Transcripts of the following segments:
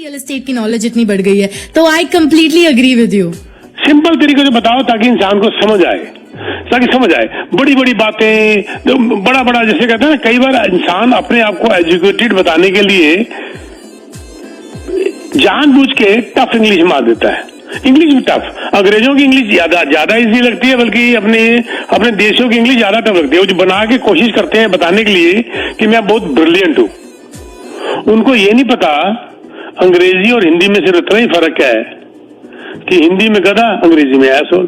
Real estate की knowledge इतनी बढ़ गई है, तो I completely agree with you. Simple तरीके से बताओ ताकि इंसान को समझ आए, बड़ी बड़ी बातें बड़ा बड़ा जैसे कहते हैं ना, कई बार इंसान अपने आप को एजुकेटेड बताने के लिए जानबूझ के टफ इंग्लिश मार देता है। इंग्लिश भी टफ, अंग्रेजों की इंग्लिश ज्यादा इजी लगती है, बल्कि अपने देशों की इंग्लिश ज्यादा टफ लगती है। वो जो बना के कोशिश करते हैं बताने के लिए कि मैं बहुत ब्रिलियंट हूं, उनको ये नहीं पता अंग्रेजी और हिंदी में सिर्फ इतना ही फर्क है कि हिंदी में गधा, अंग्रेजी में एसोल।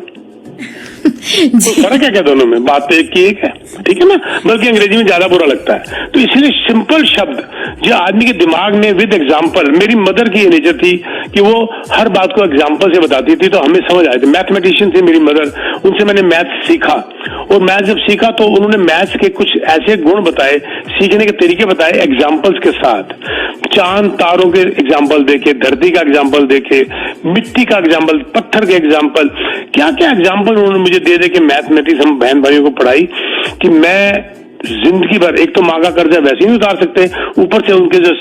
तो फर्क है क्या दोनों में? बात तो एक की एक है, ठीक है ना, बल्कि अंग्रेजी में ज्यादा बुरा लगता है। तो इसलिए सिंपल शब्द जो आदमी के दिमाग में विद एग्जाम्पल, मेरी मदर की ये नेचर थी कि वो हर बात को एग्जाम्पल से बताती थी, तो हमें समझ आए थे। मैथमेटिशियन थे मेरी मदर, उनसे मैंने मैथ सीखा, और मैथ जब सीखा तो उन्होंने मैथ्स के कुछ ऐसे गुण बताए, सीखने के तरीके बताए एग्जाम्पल्स के साथ। चांद तारों के एग्जाम्पल देखे, धरती का एग्जाम्पल देखे, मिट्टी का एग्जाम्पल, पत्थर के एग्जाम्पल, क्या क्या एग्जाम्पल उन्होंने मुझे दे दे के मैथमेटिक्स हम बहन भाइयों को पढ़ाई कि मैं जिंदगी भर, एक तो माँ का कर्जा वैसे ही नहीं उतार सकते, ऊपर से उनके जो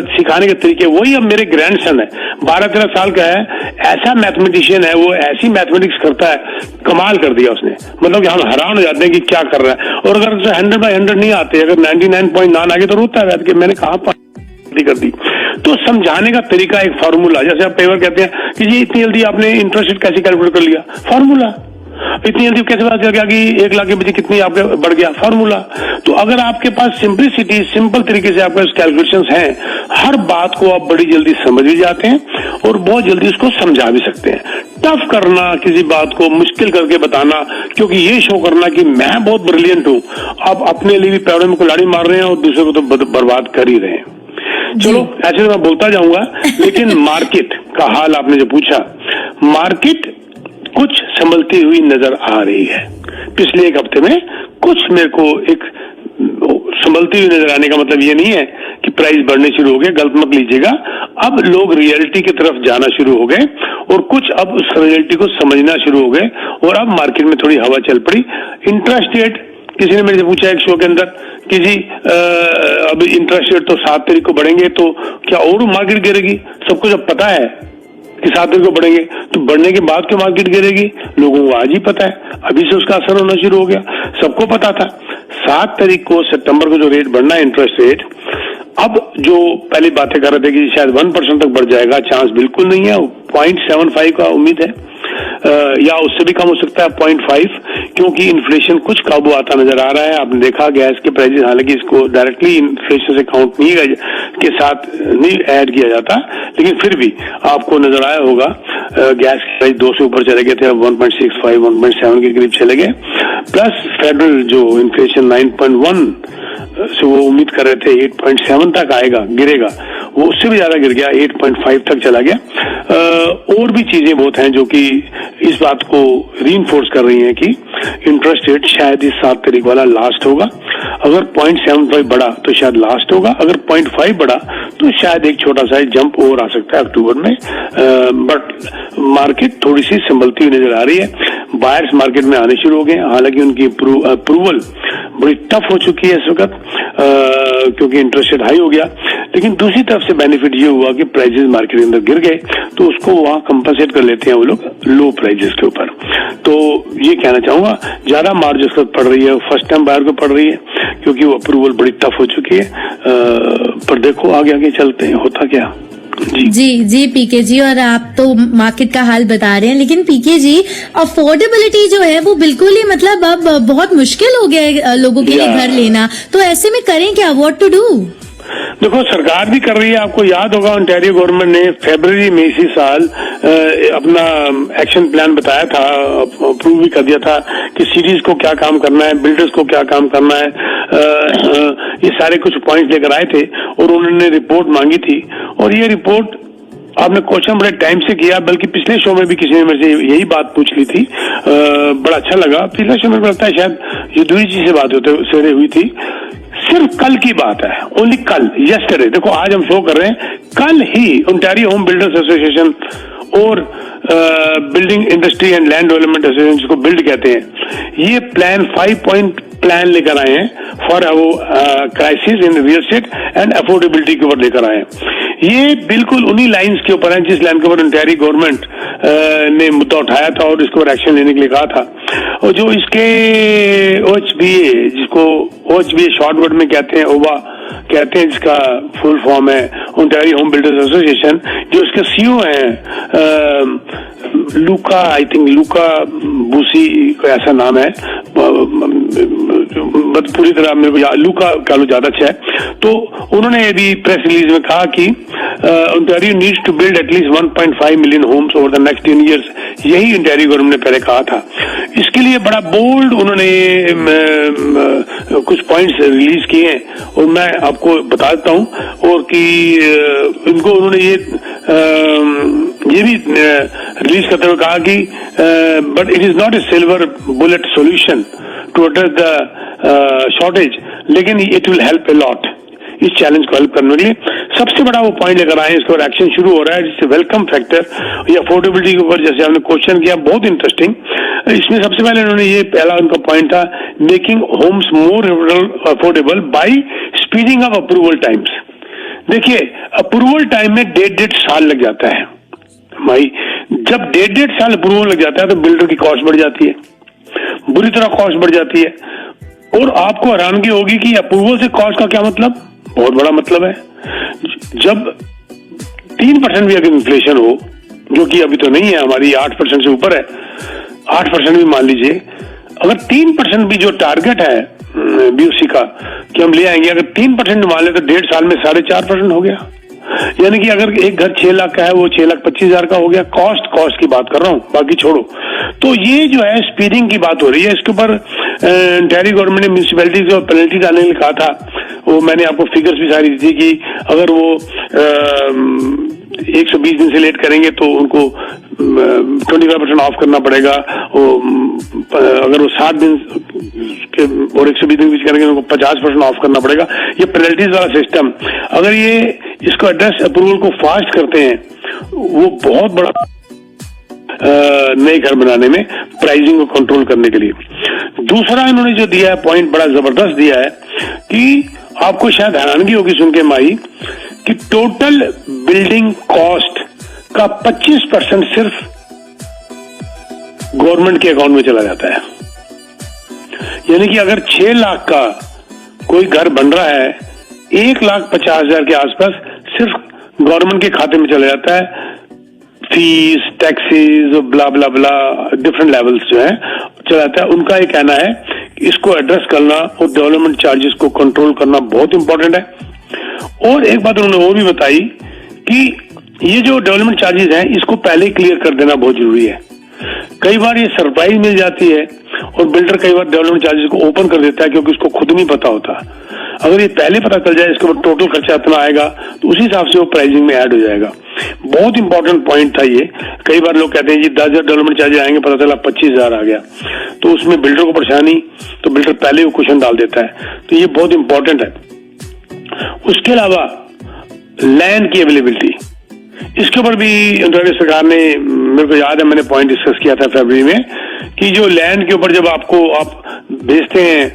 सिखाने के तरीके। वही अब मेरे ग्रैंडसन है, 12-13 साल का है, ऐसा मैथमेटिशियन है, वो ऐसी मैथमेटिक्स करता है, कमाल कर दिया उसने। मतलब कि हम हैरान हो जाते हैं कि क्या कर रहा है। और अगर 100/100 नहीं आते, अगर 99.9 आगे तो रोता है बैठ के, मैंने कहा कर दी। तो समझाने का तरीका, एक फार्मूला, जैसे आप पेपर कहते हैं कि जी इतनी जल्दी आपने इंटरेस्ट रेट कैसे कैलकुलेट कर लिया, फार्मूला। इतनी जल्दी कैसे पता चल गया कि 1 लाख के बजाय कितनी आपके बढ़ गया, फार्मूला। तो अगर आपके पास सिंपलिसिटी, सिंपल तरीके से आपके कैलकुलेशंस हैं, हर बात को आप बड़ी जल्दी समझ भी जाते हैं और बहुत जल्दी उसको समझा भी सकते हैं। टफ करना, किसी बात को मुश्किल करके बताना, क्योंकि ये शो करना कि मैं बहुत ब्रिलियंट हूं, आप अपने लिए भी पैरों में कुल्हाड़ी मार रहे हैं और दूसरे को तो बर्बाद कर ही रहे हैं। चलो ऐसे तो मैं बोलता जाऊंगा, लेकिन मार्केट का हाल आपने जो पूछा, मार्केट कुछ संभलती हुई नजर आ रही है। पिछले 1 हफ्ते में कुछ मेरे को एक संभलती हुई नजर आने का मतलब ये नहीं है कि प्राइस बढ़ने शुरू हो गए, गलत मत लीजिएगा। अब लोग रियलिटी की तरफ जाना शुरू हो गए और कुछ अब उस रियलिटी को समझना शुरू हो गए, और अब मार्केट में थोड़ी हवा चल पड़ी। इंटरेस्ट रेट, किसी ने मेरे से पूछा एक शो के अंदर कि जी अब इंटरेस्ट रेट तो 7 तारीख को बढ़ेंगे, तो क्या और मार्केट गिरेगी? सबको जब पता है कि 7 तारीख को बढ़ेंगे, तो बढ़ने के बाद क्यों मार्केट गिरेगी? लोगों को आज ही पता है, अभी से उसका असर होना शुरू हो गया। सबको पता था 7 तारीख को, सितंबर को जो रेट बढ़ना है इंटरेस्ट रेट, अब जो पहले बातें कर रहे थे कि शायद 1% तक बढ़ जाएगा, चांस बिल्कुल नहीं है। 0.75 का उम्मीद है, या उससे भी कम हो सकता है 0.5, क्योंकि इन्फ्लेशन कुछ काबू आता नजर आ रहा है। आपने देखा गैस के प्राइसेस, हालांकि इसको डायरेक्टली इन्फ्लेशन से काउंट नहीं के साथ नहीं ऐड किया जाता, लेकिन फिर भी आपको नजर आया होगा गैस के प्राइस 2 से ऊपर चले गए थे, अब 1.65 1.7 के करीब चले गए। प्लस फेडरल जो इन्फ्लेशन 9.1 से वो उम्मीद कर रहे थे 8.7 तक आएगा, गिरेगा, वो उससे भी ज्यादा गिर गया, 8.5 तक चला गया। और भी चीजें बहुत हैं जो कि इस बात को रीइंफोर्स कर रही हैं कि इंटरेस्ट रेट शायद इस 7 तारीख वाला लास्ट होगा। अगर 0.75 बढ़ा तो शायद लास्ट होगा, अगर 0.5 बढ़ा तो शायद एक छोटा सा जंप और आ सकता है अक्टूबर में। बट मार्केट थोड़ी सी संभलती हुई नजर आ रही है। बायर्स मार्केट में आने शुरू हो गए, हालांकि उनकी अप्रूवल बड़ी टफ हो चुकी है इस वक्त, क्योंकि इंटरेस्ट रेट हाई हो गया। लेकिन दूसरी तरफ से बेनिफिट ये हुआ कि प्राइसेस मार्केट के अंदर गिर गए, तो उसको वहां कंपनसेट कर लेते हैं वो लोग लो प्राइसेस के ऊपर। तो ये कहना चाहूंगा, ज्यादा मार्जिन इस वक्त पड़ रही है, फर्स्ट टाइम बायर को पड़ रही है, क्योंकि वो अप्रूवल बड़ी टफ हो चुकी है। पर देखो आगे आगे चलते हैं होता क्या। जी पीके जी, और आप तो मार्केट का हाल बता रहे हैं, लेकिन पीके जी अफोर्डेबिलिटी जो है वो बिल्कुल ही मतलब अब बहुत मुश्किल हो गया है लोगों के लिए घर लेना, तो ऐसे में करें क्या, व्हाट टू डू? देखो सरकार भी कर रही है। आपको याद होगा ओंटारियो गवर्नमेंट ने फरवरी में इसी साल अपना एक्शन प्लान बताया था, अप्रूव भी कर दिया था कि सिटीज को क्या काम करना है, बिल्डर्स को क्या काम करना है। ये सारे कुछ पॉइंट लेकर आए थे और उन्होंने रिपोर्ट मांगी थी, और ये रिपोर्ट आपने क्वेश्चन बड़े टाइम से किया, बल्कि पिछले शो में भी किसी ने मेरे से यही बात पूछ ली थी। बड़ा अच्छा लगा। पिछले शो में लगता है शायद युद्धवी जी से बात होते सवेरे हुई थी। सिर्फ कल की बात है, ओनली कल, यस्टरडे। देखो आज हम शो कर रहे हैं, कल ही ओंटारियो होम बिल्डर्स एसोसिएशन और building industry and land development association, जिसको बिल्ड कहते हैं, ये प्लान 5 पॉइंट प्लान लेकर आए हैं for crisis in real estate and affordability के ऊपर लेकर आए हैं। ये बिल्कुल उन्हीं लाइंस के ऊपर है जिस लाइन के ऊपर ओंटारियो गवर्नमेंट ने मुद्दा उठाया था और इसके ऊपर एक्शन लेने के लिए कहा था। और जो इसके OHBA, जिसको OHBA शॉर्टवर्ड में कहते हैं, ओबा कहते हैं, जिसका फुल फॉर्म है ओंटारियो होम बिल्डर्स एसोसिएशन, जो इसके CEO हैं लूका, आई थिंक लूका बूसी को ऐसा नाम है, पूरी तरह मेरे को लूका कालो ज्यादा अच्छा है। तो उन्होंने अभी प्रेस रिलीज में कहा कि Ontario needs to build at least 1.5 million homes over the next 10 years। यही ओंटारियो गवर्नमेंट ने पहले कहा था। इसके लिए बड़ा बोल्ड उन्होंने कुछ पॉइंट्स रिलीज किए हैं और मैं आपको बता देता हूं। और कि इनको उन्होंने ये भी रिलीज करते हुए कहा कि but it is not a silver bullet solution to address the shortage, लेकिन it will help a lot इस चैलेंज को हेल्प करने के लिए। सबसे बड़ा वो पॉइंट लेकर आए, इसके ऊपर एक्शन शुरू हो रहा है, जिससे वेलकम फैक्टर या अफोर्डेबिलिटी के ऊपर जैसे आपने क्वेश्चन किया, बहुत इंटरेस्टिंग। इसमें सबसे पहले उन्होंने ये पहला उनका पॉइंट था, making homes more affordable by speeding up approval times. देखिए, अप्रूवल टाइम में 1.5 साल लग जाता है भाई। जब 1.5 साल अप्रूवल लग जाता है तो बिल्डर की कॉस्ट बढ़ जाती है, बुरी तरह कॉस्ट बढ़ जाती है। और आपको हैरानगी होगी कि अप्रूवल से कॉस्ट का क्या मतलब, बहुत बड़ा मतलब है। जब 3% भी अगर इन्फ्लेशन हो, जो कि अभी तो नहीं है, हमारी 8% से ऊपर है, 8% भी मान लीजिए, अगर 3% भी जो टारगेट है BOC का कि हम ले आएंगे, अगर 3% मान ले तो 1.5 साल में 4.5% हो गया। यानी कि अगर एक घर 6 लाख का है, वो 6,25,000 का हो गया। कॉस्ट की बात कर रहा हूं, बाकी छोड़ो। तो ये जो है स्पीडिंग की बात हो रही है। इसके ऊपर ओंटारियो गवर्नमेंट ने म्यूनिसिपैलिटी को पेनल्टी डालने के लिए कहा था। वो मैंने आपको फिगर्स भी सारी दी थी कि अगर वो 120 दिन से लेट करेंगे तो उनको 25% ऑफ करना पड़ेगा। अगर वो 60 दिन के और 120 दिन बीच करेंगे तो उनको 50% ऑफ करना पड़ेगा। ये पेनल्टीज वाला सिस्टम, अगर ये इसको एड्रेस अप्रूवल को फास्ट करते हैं, वो बहुत बड़ा नए घर बनाने में प्राइसिंग को कंट्रोल करने के लिए। दूसरा इन्होंने जो दिया है पॉइंट, बड़ा जबरदस्त दिया है कि आपको शायद हैरानगी होगी सुन के माई, कि टोटल बिल्डिंग कॉस्ट का 25% सिर्फ गवर्नमेंट के अकाउंट में चला जाता है। यानी कि अगर 6 लाख का कोई घर बन रहा है, 1,50,000 के आसपास सिर्फ गवर्नमेंट के खाते में चला जाता है। फीस, टैक्सेस, ब्ला ब्ला ब्ला, डिफरेंट लेवल्स जो है चला जाता है। उनका ये कहना है कि इसको एड्रेस करना और डेवलपमेंट चार्जेस को कंट्रोल करना बहुत इंपॉर्टेंट है। और एक बात उन्होंने वो भी बताई कि ये जो डेवलपमेंट चार्जेस हैं, इसको पहले क्लियर कर देना बहुत जरूरी है। कई बार ये सरप्राइज मिल जाती है और बिल्डर कई बार डेवलपमेंट चार्जेस को ओपन कर देता है क्योंकि उसको खुद नहीं पता होता। अगर ये पहले पता चल जाए इसके ऊपर टोटल खर्चा इतना आएगा तो उसी हिसाब से वो प्राइसिंग में ऐड हो जाएगा। बहुत इंपॉर्टेंट पॉइंट था ये। कई बार लोग कहते हैं जी 10,000 डेवलपमेंट चार्जेस आएंगे, पता चला 25,000 आ गया, तो उसमें बिल्डर को परेशानी, तो बिल्डर पहले वो क्वेश्चन डाल देता है। तो ये बहुत इंपॉर्टेंट है। उसके अलावा लैंड की अवेलेबिलिटी, इसके ऊपर भी ओंटारियो सरकार ने, मेरे को याद है मैंने पॉइंट डिस्कस किया था फरवरी में, कि जो लैंड के ऊपर जब आप भेजते हैं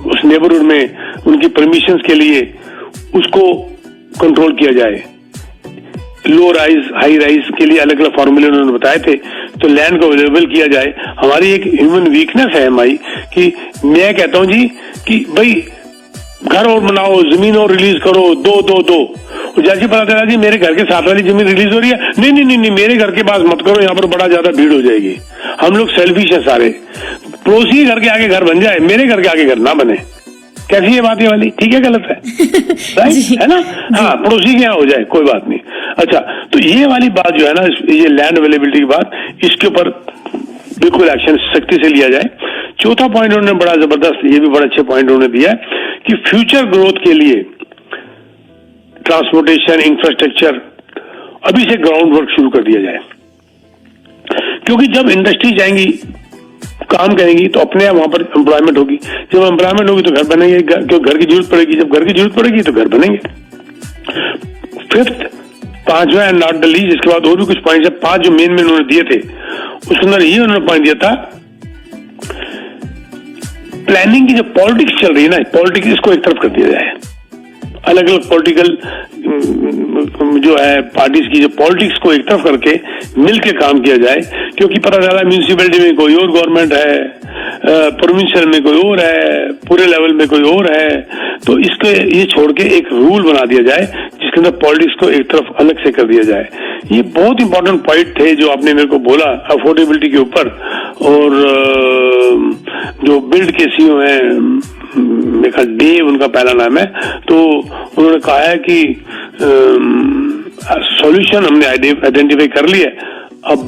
उस नेबरहुड में उनकी परमिशंस के लिए, उसको कंट्रोल किया जाए। लो राइज, हाई राइज के लिए अलग अलग फॉर्मूले उन्होंने बताए थे, तो लैंड को अवेलेबल किया जाए। हमारी एक ह्यूमन वीकनेस है माई, कि मैं कहता हूं जी कि भाई घर और बनाओ, जमीन और रिलीज करो, दो और जैसे पता चला जी मेरे घर के साथ वाली जमीन रिलीज हो रही है, नहीं, मेरे घर के पास मत करो, यहाँ पर बड़ा ज्यादा भीड़ हो जाएगी। हम लोग सेल्फिश है सारे। पड़ोसी घर के आगे घर बन जाए, मेरे घर के आगे घर ना बने। कैसी ये बात ये वाली, ठीक है गलत है? राइट है ना? हाँ, पड़ोसी के यहाँ हो जाए, कोई बात नहीं। अच्छा, तो ये वाली बात जो है ना, ये लैंड अवेलेबिलिटी की बात, इसके ऊपर बिल्कुल एक्शन सख्ती से लिया जाए। चौथा पॉइंट उन्होंने बड़ा जबरदस्त, ये भी बड़ा अच्छे पॉइंट उन्होंने दिया है कि फ्यूचर ग्रोथ के लिए ट्रांसपोर्टेशन, इंफ्रास्ट्रक्चर, अभी से ग्राउंड वर्क शुरू कर दिया जाए। क्योंकि जब इंडस्ट्री जाएंगी, काम करेंगी, तो अपने आप वहां पर एम्प्लॉयमेंट होगी। जब एम्प्लॉयमेंट होगी तो घर बनेंगे, क्यों घर की जरूरत पड़ेगी, जब घर की जरूरत पड़ेगी तो घर बनेंगे। फिफ्थ, पांचवा एंड नॉट द लीस्ट, इसके बाद और भी कुछ पॉइंट्स है, 5 जो मेन उन्होंने दिए थे उसके अंदर ये उन्होंने पॉइंट दिया था, प्लानिंग की जो पॉलिटिक्स चल रही है ना, पॉलिटिक्स इसको एक तरफ कर दिया जाए, अलग अलग पॉलिटिकल जो है पार्टीज की जो पॉलिटिक्स को एक तरफ करके मिलके काम किया जाए, क्योंकि पता चला म्यूनिसिपैलिटी में कोई और गवर्नमेंट है, प्रोविंशियल में कोई और है, पूरे लेवल में कोई और है, तो इसके ये छोड़ के एक रूल बना दिया जाए जिसके अंदर पॉलिटिक्स को एक तरफ अलग से कर दिया जाए। ये बहुत इंपॉर्टेंट पॉइंट थे जो आपने मेरे को बोला अफोर्डेबिलिटी के ऊपर। और जो बिल्ड के सीईओ हैं, मेरे ख्याल डेव उनका पहला नाम है, तो उन्होंने कहा है कि सॉल्यूशन हमने आइडेंटिफाई कर लिया, अब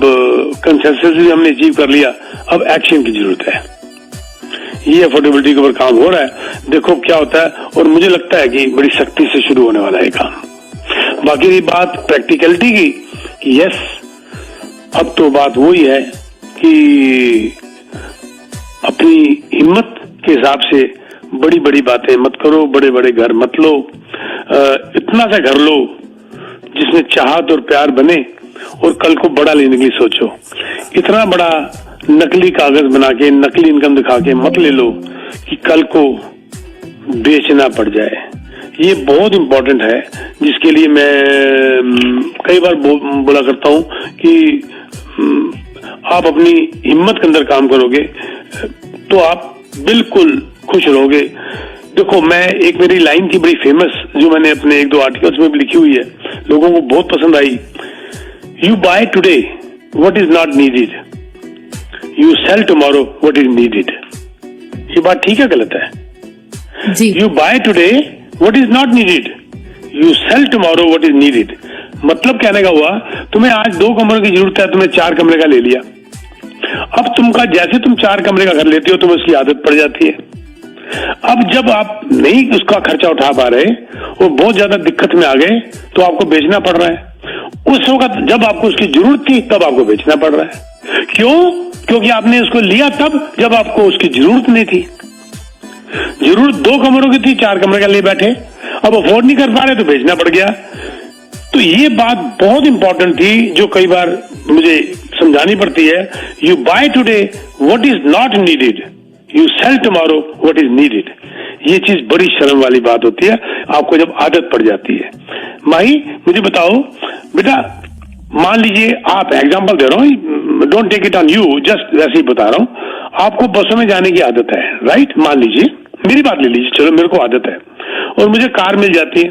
कंसेंसस भी हमने अचीव कर लिया, अब एक्शन की जरूरत है। ये अफोर्डेबिलिटी के ऊपर काम हो रहा है, देखो क्या होता है, और मुझे लगता है कि बड़ी सख्ती से शुरू होने वाला है काम। बाकी रही बात प्रैक्टिकलिटी की, कि यस अब तो बात वही है कि अपनी हिम्मत के हिसाब से बड़ी बड़ी बातें मत करो, बड़े बड़े घर मत लो, इतना सा घर लो जिसमें चाहत और प्यार बने, और कल को बड़ा लेने के लिए सोचो। इतना बड़ा नकली कागज बना के, नकली इनकम दिखा के मत ले लो कि कल को बेचना पड़ जाए। ये बहुत इंपॉर्टेंट है, जिसके लिए मैं कई बार बोला करता हूं कि आप अपनी हिम्मत के अंदर काम करोगे तो आप बिल्कुल खुश रहोगे। देखो, मैं एक मेरी लाइन थी बड़ी फेमस, जो मैंने अपने 1-2 आर्टिकल्स में भी लिखी हुई है, लोगों को बहुत पसंद आई। You buy today what is not needed, you sell tomorrow what is needed. ये बात ठीक है गलत है? जी। You buy today what is not needed, you sell tomorrow what is needed. मतलब कहने का हुआ, तुम्हें आज 2 कमरों की जरूरत है, तुमने 4 कमरे का ले लिया। अब जैसे तुम 4 कमरे का घर लेते हो, तुम्हें उसकी आदत पड़ जाती है। अब जब आप नहीं उसका खर्चा उठा पा रहे और बहुत ज्यादा दिक्कत में आ गए, तो आपको बेचना पड़ रहा है। उस वक्त जब आपको उसकी जरूरत थी, तब आपको बेचना पड़ रहा है। क्यों? क्योंकि आपने उसको लिया तब जब आपको उसकी जरूरत नहीं थी। जरूरत 2 कमरों की थी, 4 कमरे का ले बैठे, अब अफोर्ड नहीं कर पा रहे तो बेचना पड़ गया। तो ये बात बहुत इंपॉर्टेंट थी, जो कई बार मुझे समझानी पड़ती है। You buy today what is not needed, you sell tomorrow what is needed. ये चीज बड़ी शर्म वाली बात होती है, आपको जब आदत पड़ जाती है। माही, मुझे बताओ बेटा, मान लीजिए आप, एग्जांपल दे रहा हूँ, don't take it on you, just वैसे ही बता रहा हूँ, आपको बसों में जाने की आदत है, राइट? मान लीजिए, मेरी बात ले लीजिए, चलो मेरे को आदत है और मुझे कार मिल जाती है।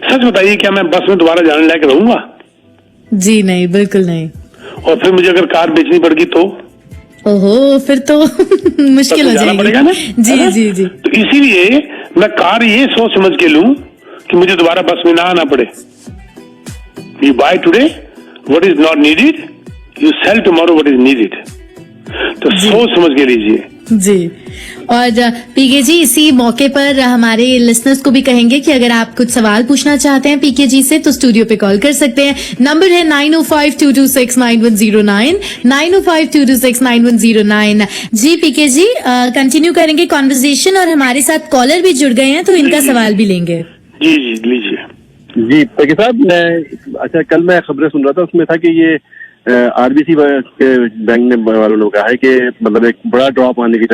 सच बताइए, क्या मैं बस में दोबारा जाने लायक रहूंगा? जी नहीं, बिल्कुल नहीं। और फिर मुझे अगर कार बेचनी पड़गी तो? ओहो, फिर तो मुश्किल हो जाएगी। पड़ेगा ना? जी जी जी। तो इसीलिए मैं कार ये सोच समझ के लूं कि मुझे दोबारा बस में ना आना पड़े। You buy today what is not needed, you sell tomorrow what is needed. तो सोच समझ के लीजिए जी। और पीके जी, इसी मौके पर हमारे लिसनर्स को भी कहेंगे कि अगर आप कुछ सवाल पूछना चाहते हैं पीके जी से, तो स्टूडियो पे कॉल कर सकते हैं। नंबर है 9052269109, 9052269109। जी पीके जी, कंटिन्यू करेंगे कॉन्वर्सेशन, और हमारे साथ कॉलर भी जुड़ गए हैं, तो इनका सवाल भी लेंगे। जी जी लीजिए। जी पीके साहब, अच्छा, कल मैं खबरें सुन रहा था, उसमें था कि ये आरबीसी के बैंक वालों ने कहा है कि मतलब एक बड़ा ड्रॉप आने की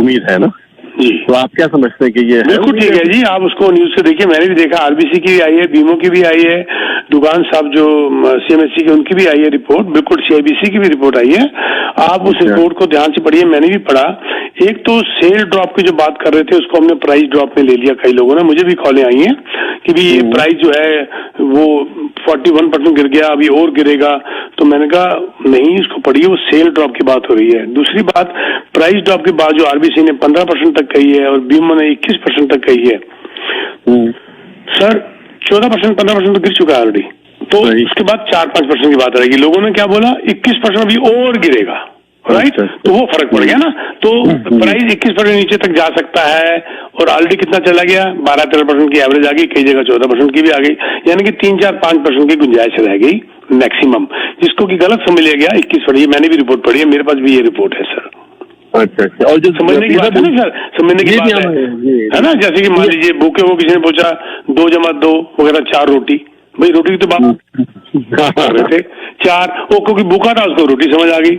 उम्मीद है ना जी। तो आप क्या समझते हैं कि ये बिल्कुल ठीक है जी, आप उसको न्यूज से देखिए, मैंने भी देखा, आरबीसी की भी आई है, बीमो की भी आई है, दुकान साहब जो सीएमएससी की उनकी भी आई है रिपोर्ट, बिल्कुल सीआईबीसी की भी रिपोर्ट आई है। आप उस रिपोर्ट को ध्यान से पढ़िए, मैंने भी पढ़ा। एक तो सेल ड्रॉप की जो बात कर रहे थे, उसको हमने प्राइस ड्रॉप में ले लिया कई लोगों ने, मुझे भी कॉलें आई हैं कि भी ये प्राइस जो है वो 41% गिर गया, अभी और गिरेगा। तो मैंने कहा नहीं, इसको पढ़िए, वो सेल ड्रॉप की बात हो रही है। दूसरी बात, प्राइस ड्रॉप के बाद जो आरबीसी ने 15% तक कही है और बीमो ने 21% तक कही है, सर 14% 15% तक गिर चुका है ऑलरेडी। तो उसके बाद 4-5% की बात रहेगी। लोगों ने क्या बोला, 21% अभी और गिरेगा, राइट? तो वो फर्क पड़ गया ना। तो प्राइस 21% नीचे तक जा सकता है, और ऑलरेडी कितना चला गया, 12-13% की एवरेज आ गई, कई जगह 14% की भी आ गई, यानी कि 3-4-5% की गुंजाइश रह गई मैक्सिमम, जिसको कि गलत समझ लिया गया 21%। मैंने भी रिपोर्ट पढ़ी है, मेरे पास भी ये रिपोर्ट है सर। अच्छा, और जो समझने की बात है ना सर, समझने की बात है ना, जैसे कि मान लीजिए भूखे को किसी ने पूछा 2 + 2 वगैरह 4 रोटी, भाई रोटी की तो बात कर रहे थे। 4 वो क्योंकि भूखा था उसको रोटी समझ आ गई,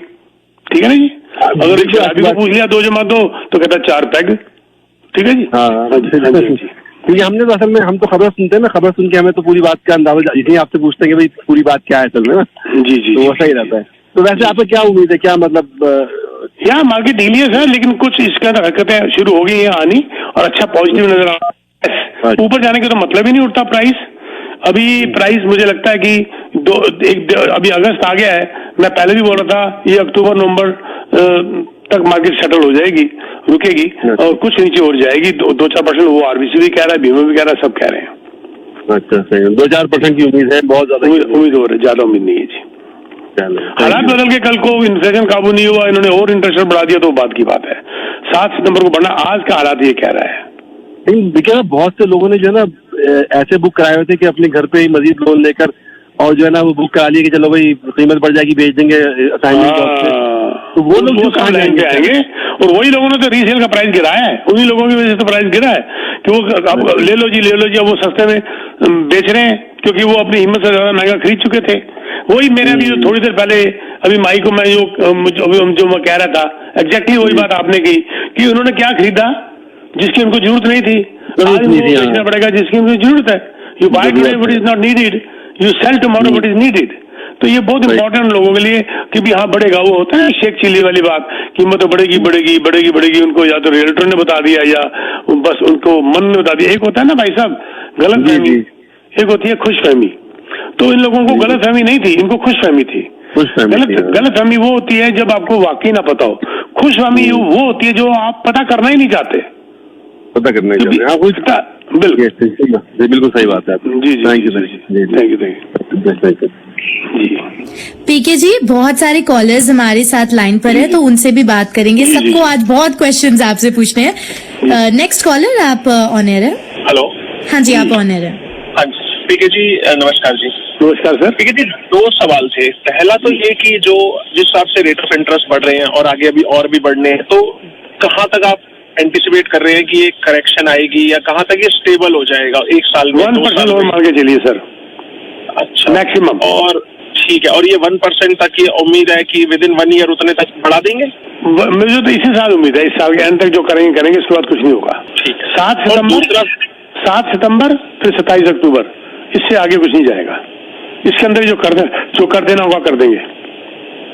ठीक है ना जी। अगर एक शराबी को पूछ लिया 2 जमा 2 तो कहता 4 पैग, ठीक है जी। क्योंकि हमने तो असल में हम तो खबर सुनते हैं ना, खबर सुन के हमें तो पूरी बात का अंदाजा, इसलिए आपसे पूछते हैं कि भाई पूरी बात क्या है असल में ना। जी जी, तो वो सही रहता है। तो वैसे आपको क्या उम्मीद है, क्या मतलब यहाँ मार्केट ढीली है सर, लेकिन कुछ इसके अंदर हरकतें शुरू हो गई हैं आनी और अच्छा पॉजिटिव नजर आ रहा है। ऊपर जाने का तो मतलब ही नहीं उठता प्राइस। अभी प्राइस मुझे लगता है कि अभी अगस्त आ गया है, मैं पहले भी बोल रहा था ये अक्टूबर नवंबर तक मार्केट सेटल हो जाएगी, रुकेगी और कुछ नीचे और जाएगी। 2-4% वो आरबीसी भी कह रहा है, बीमा भी कह रहा है, सब कह रहे हैं। अच्छा सही, 2-4% की उम्मीद है, बहुत ज्यादा उम्मीद हो रही है, ज्यादा उम्मीद नहीं है जी। हालात बदल के कल को इन्फ्लेशन काबू नहीं हुआ, इन्होंने और इंटरेस्ट रेट बढ़ा दिया तो बात की बात है। 7 सितंबर को बढ़ना, आज का हालात ये कह रहा है। देखिए बहुत से लोगों ने जो है ना ऐसे बुक कराए हुए थे कि अपने घर पे ही मजीद लोन लेकर और जो है ना वो बुक करा लिए कि चलो भाई कीमत बढ़ जाएगी, बेच देंगे असाइनमेंट। तो वो लोग जो कहाँ लाइन पे आएंगे, और वही लोगों ने तो रीसेल का प्राइस गिराया है, उन्हीं लोगों की वजह से तो प्राइस गिरा है कि वो अब ले लो जी अब वो सस्ते में बेच रहे हैं क्योंकि वो अपनी हिम्मत से ज्यादा महंगा खरीद चुके थे। वही मेरे अभी जो थोड़ी देर पहले अभी माई को मैं जो मैं कह रहा था, एग्जैक्टली वही बात आपने की कि उन्होंने क्या खरीदा जिसकी उनको जरूरत नहीं थी। आज उनको बेचना पड़ेगा जिसकी उनको जरूरत है। You buy today what is not needed, you sell tomorrow what is needed. तो ये बहुत इंपॉर्टेंट लोगों के लिए कि भी हाँ बढ़ेगा, वो होता है शेख चिल्ली वाली बात, कीमत तो बढ़ेगी बढ़ेगी बढ़ेगी बढ़ेगी, उनको या तो रियल्टर ने बता दिया या बस उनको मन ने बता दिया। एक होता है ना भाई साहब गलत फहमी, एक होती है खुश फहमी। तो इन लोगों को गलत फहमी नहीं थी, इनको खुश फहमी थी। गलत फहमी वो होती है जब आपको वाकई ना पता हो, खुश फहमी वो होती है जो आप पता करना ही नहीं चाहते, पता करना ही चाहते। बिल्कुल सही बात है। जी जी, थैंक यू जी। पीके जी बहुत सारे कॉलर्स हमारे साथ लाइन पर है, तो उनसे भी बात करेंगे। सबको आज बहुत क्वेश्चंस आपसे पूछने हैं। नेक्स्ट कॉलर आप ऑन एयर है। हेलो, हाँ जी आप ऑन एयर है। हाँ पीके जी नमस्कार जी। नमस्कार सर। पीके जी 2 सवाल थे। पहला तो ये कि जो जिस हिसाब से रेट ऑफ इंटरेस्ट बढ़ रहे हैं और आगे अभी और भी बढ़ने हैं, तो कहाँ तक आप एंटिसिपेट कर रहे हैं कि एक करेक्शन आएगी या कहाँ तक ये स्टेबल हो जाएगा 1 साल में? 1% और मान के चलिए सर। अच्छा, मैक्सिमम। और ठीक है, और ये 1% तक की उम्मीद है कि विद इन 1 ईयर उतने तक बढ़ा देंगे? मुझे तो इसी साल उम्मीद है, इस साल के अंत तक जो करेंगे इसके बाद कुछ नहीं होगा। ठीक है। 7 सितंबर फिर 27 अक्टूबर, इससे आगे कुछ नहीं जाएगा। इसके अंदर जो कर देना होगा कर देंगे।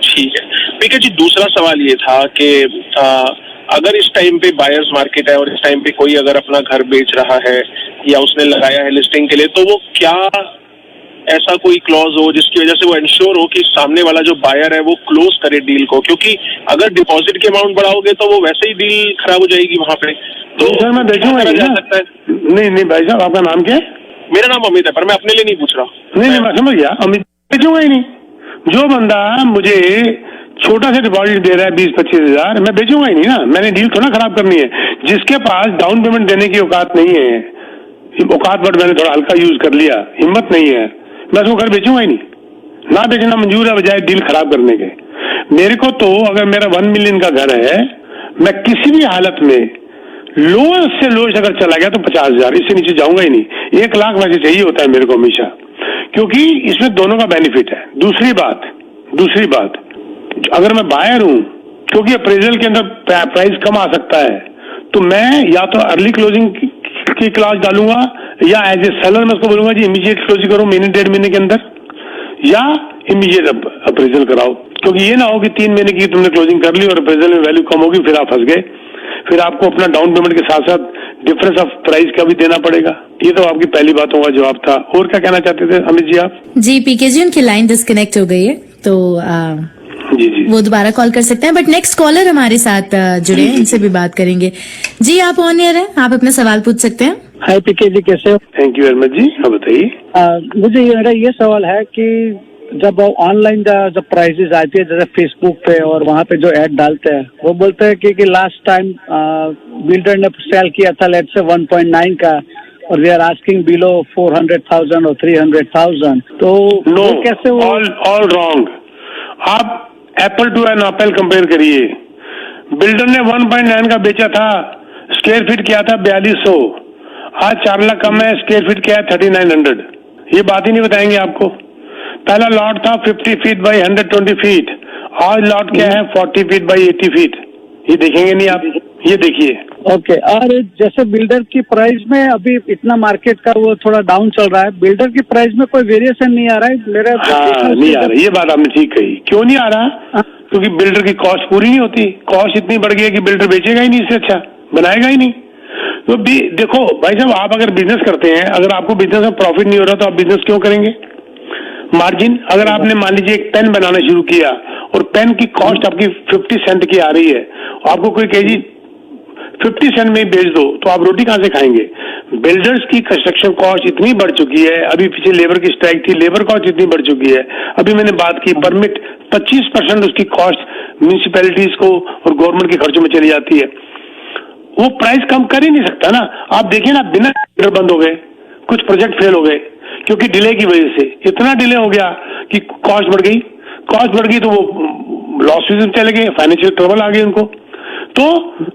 ठीक है पीके जी, दूसरा सवाल ये था कि अगर इस टाइम पे बायर्स मार्केट है और इस टाइम पे कोई अगर अपना घर बेच रहा है या उसने लगाया है लिस्टिंग के लिए, तो वो क्या ऐसा कोई क्लॉज हो जिसकी वजह से वो इंश्योर हो कि सामने वाला जो बायर है वो क्लोज करे डील को? क्योंकि अगर डिपॉजिट के अमाउंट बढ़ाओगे तो वो वैसे ही डील खराब हो जाएगी वहां पे। तो सर मैं बेचूंगा जा सकता है। नहीं भाई साहब, आपका नाम क्या है? मेरा नाम अमित है, पर मैं अपने लिए नहीं पूछ रहा। नहीं मैं समझ गया, अमित बेचूंगा ही नहीं। जो बंदा मुझे छोटा सा डिपॉजिट दे रहा है 20-25 हजार, मैं बेचूंगा ही नहीं ना। मैंने डील थोड़ा खराब करनी है। जिसके पास डाउन पेमेंट देने की औकात नहीं है, औकात वर्ड मैंने थोड़ा हल्का यूज कर लिया, हिम्मत नहीं है, मैं उसको घर बेचूंगा ही नहीं। ना बेचना मंजूर है बजाय डील खराब करने के। मेरे को तो अगर मेरा 1 मिलियन का घर है, मैं किसी भी हालत में लोएस्ट से लोएस्ट अगर चला गया तो 50,000, इससे नीचे जाऊंगा ही नहीं। 1 लाख वैसे चाहिए होता है मेरे को हमेशा, क्योंकि इसमें दोनों का बेनिफिट है। दूसरी बात अगर मैं बायर हूं, क्योंकि अप्रेजल के अंदर प्राइस कम आ सकता है, तो मैं या तो अर्ली क्लोजिंग की क्लास डालूंगा या एज ए सेलर मैं उसको बोलूंगा जी इमीडिएट क्लोजिंग करो महीने 1.5 महीने के अंदर, या इमीडिएट अप्रेजल कराओ। क्योंकि ये ना हो कि 3 महीने की तुमने क्लोजिंग कर ली और अप्रेजल में वैल्यू कम होगी, फिर आप फंस गए, फिर आपको अपना डाउन पेमेंट के साथ साथ डिफरेंस ऑफ प्राइस का भी देना पड़ेगा। ये तो आपकी पहली बातों का जवाब था। और क्या कहना चाहते थे अमित जी आप? जी पीके जी उनकी लाइन डिस्कनेक्ट हो गई है, तो जी वो दोबारा कॉल कर सकते हैं। बट नेक्स्ट कॉलर हमारे साथ जुड़े हैं, इनसे भी बात करेंगे। जी आप ऑन एयर हैं, आप अपना सवाल पूछ सकते हैं। हाय पीके जी, कैसे हो? थैंक यू वेरी मच जी, हाँ बताइए। मुझे मेरा ये सवाल है कि जब ऑनलाइन जब प्राइसेस आती है जैसे फेसबुक पे और वहाँ पे जो ऐड डालते हैं, वो बोलते हैं कि लास्ट टाइम बिल्डर ने सेल किया था लेट्स से 1.9 का और वी आर आस्किंग बिलो 400,000 और 300,000, तो नो, कैसे वो ऑल रॉन्ग। आप apple to an apple compare करिए। बिल्डर ने 1.9 का बेचा था, स्क्वायर फीट किया था 4200, आज 4 लाख कम है, स्क्वायर फीट किया है 3900। ये बात ही नहीं बताएंगे आपको। पहला लॉट था 50 फीट बाई 120 फीट, आज लॉट क्या है 40 फीट बाई 80 फीट। ये देखेंगे नहीं आप, ये देखिए। ओके, और जैसे बिल्डर की प्राइस में अभी इतना मार्केट का वो थोड़ा डाउन चल रहा है, बिल्डर की प्राइस में कोई वेरिएशन नहीं आ रहा है मेरे। हाँ, नहीं आ रहा, ये बात आपने ठीक कही। क्यों नहीं आ रहा? क्योंकि बिल्डर की कॉस्ट पूरी नहीं होती, कॉस्ट इतनी बढ़ गई है कि बिल्डर बेचेगा ही नहीं, इससे अच्छा बनाएगा ही नहीं। तो देखो भाई साहब, आप अगर बिजनेस करते हैं, अगर आपको बिजनेस में प्रॉफिट नहीं हो रहा तो आप बिजनेस क्यों करेंगे? मार्जिन, अगर आपने मान लीजिए एक पेन बनाना शुरू किया और पेन की कॉस्ट आपकी 50 सेंट की आ रही है, आपको कोई कहे जी 50 सेंट में बेच दो, तो आप रोटी कहां से खाएंगे? बिल्डर्स की कंस्ट्रक्शन कॉस्ट इतनी बढ़ चुकी है, अभी पीछे लेबर की स्ट्राइक थी, लेबर कॉस्ट इतनी बढ़ चुकी है। अभी मैंने बात की परमिट 25% उसकी कॉस्ट म्यूनिसिपैलिटीज को और गवर्नमेंट के खर्चों में चली जाती है। वो प्राइस कम कर ही नहीं सकता ना। आप देखिए ना, बिना बंद हो गए, कुछ प्रोजेक्ट फेल हो गए क्योंकि डिले की वजह से। इतना डिले हो गया कि कॉस्ट बढ़ गई, कॉस्ट बढ़ गई तो वो लॉसेस में चले गए, फाइनेंशियल ट्रबल आ गई उनको। तो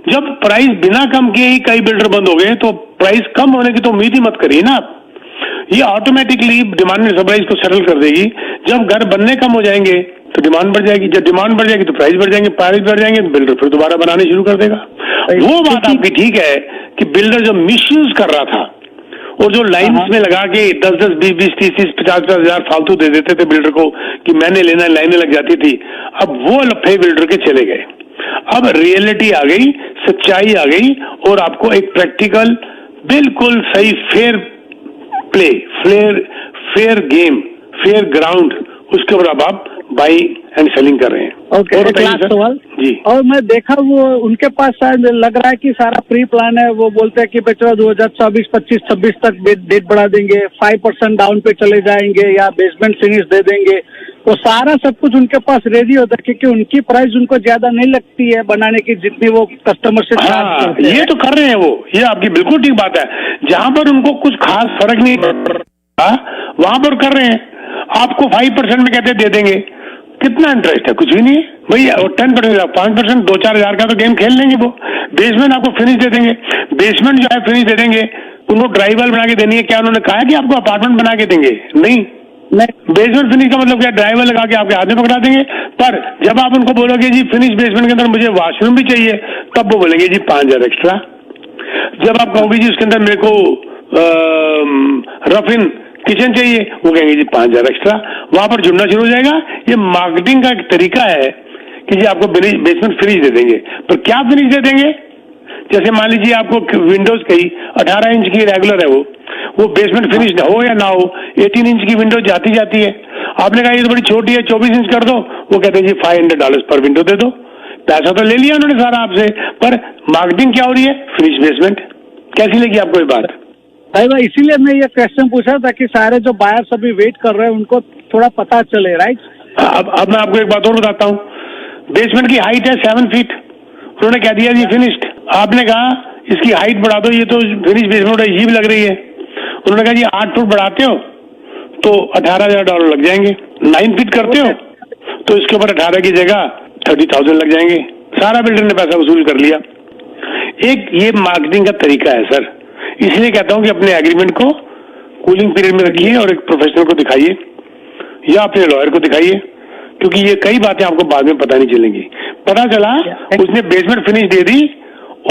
जब प्राइस बिना कम किए ही कई बिल्डर बंद हो गए, तो प्राइस कम होने की तो उम्मीद ही मत करिए ना आप। ये ऑटोमेटिकली डिमांड एंड सप्लाई को सेटल कर देगी। जब घर बनने कम हो जाएंगे तो डिमांड बढ़ जाएगी, जब डिमांड बढ़ जाएगी तो प्राइस बढ़ जाएंगे, प्राइस बढ़ जाएंगे तो बिल्डर फिर दोबारा बनाने शुरू कर देगा। वो बात आपकी ठीक है कि बिल्डर जो मिसयूज कर रहा था और जो लाइन्स में लगा के 10-10, 20-20, 30-30, 50-50 हजार फालतू दे देते थे बिल्डर को कि मैंने लेना, लाइनें लग जाती थी, अब वो लफे बिल्डर के चले गए। अब रियलिटी आ गई, सच्चाई आ गई और आपको एक प्रैक्टिकल, बिल्कुल सही fair play, fair game, fair ground, उसके ऊपर अब आप बाइंग एंड सेलिंग कर रहे हैं। ओके, एक लास्ट सवाल जी। और मैं देखा वो उनके पास शायद लग रहा है कि सारा प्री प्लान है। वो बोलते हैं कि बेचवा 2024, 25, 26 तक डेट बढ़ा देंगे, 5% डाउन पे चले जाएंगे या बेसमेंट फिनिश दे देंगे। तो सारा सब कुछ उनके पास रेडी होता है क्योंकि उनकी प्राइस उनको ज्यादा नहीं लगती है बनाने की, जितनी वो कस्टमर से चार्ज करते हैं। ये तो कर रहे हैं वो, ये आपकी बिल्कुल ठीक बात है। जहां पर उनको कुछ खास फर्क नहीं पड़ता वहां पर कर रहे हैं। आपको 5% में कहते दे देंगे, कितना इंटरेस्ट है? कुछ भी नहीं है भैया। 10%, 5%, 2-4 हजार का तो गेम खेल लेंगे वो। बेसमेंट आपको फिनिश दे देंगे, बेसमेंट जो है फिनिश दे देंगे। उनको ड्राई वाल बना के देनी है क्या? उन्होंने कहा है कि आपको अपार्टमेंट बना के देंगे? नहीं, बेसमेंट फिनिश का मतलब क्या? ड्राई वाल लगा के आपके हाथ में पकड़ा देंगे। पर जब आप उनको बोलोगे जी फिनिश बेसमेंट के अंदर मुझे वॉशरूम भी चाहिए, तब वो बोलेंगे जी 5,000 एक्स्ट्रा। जब आप कहोगे जी उसके अंदर मेरे को रफ इन किचन चाहिए, वो कहेंगे जी 5,000 एक्स्ट्रा। वहां पर जुड़ना शुरू हो जाएगा। ये मार्केटिंग का एक तरीका है कि जी आपको बेसमेंट फिनिश दे देंगे। पर क्या फिनिश दे देंगे? जैसे मान लीजिए आपको विंडोज कही 18 इंच की रेगुलर है, वो बेसमेंट फिनिश हो या ना हो, 18 इंच की विंडो जाती जाती है। आपने कहा ये तो बड़ी छोटी है, 24 इंच कर दो, वो कहते हैं जी $500 पर विंडो दे दो। पैसा तो ले लिया उन्होंने सारा आपसे, पर मार्केटिंग क्या हो रही है? Finish basement. कैसी लगी आपको ये बात? भाई इसीलिए मैं ये क्वेश्चन पूछा था कि सारे जो बायर्स अभी वेट कर रहे हैं उनको थोड़ा पता चले, राइट? अब मैं आपको एक बात और बताता हूँ। बेसमेंट की हाइट है 7 फीट, उन्होंने कह दिया जी फिनिश्ड। आपने कहा इसकी हाइट बढ़ा दो, ये तो फिनिश बेसमेंट अजीब लग रही है। उन्होंने कहा जी 8 फुट बढ़ाते हो तो $18,000 लग जाएंगे, 9 फीट करते हो तो इसके ऊपर 18 की जगह 30,000 लग जाएंगे। सारा बिल्डर ने पैसा वसूल कर लिया। एक ये मार्केटिंग का तरीका है सर। इसलिए कहता हूं कि अपने एग्रीमेंट को कूलिंग पीरियड में रखिए और एक प्रोफेशनल को दिखाइए या अपने लॉयर को दिखाइए, क्योंकि ये कई बातें आपको बाद में पता नहीं चलेंगी। पता चला उसने बेसमेंट फिनिश दे दी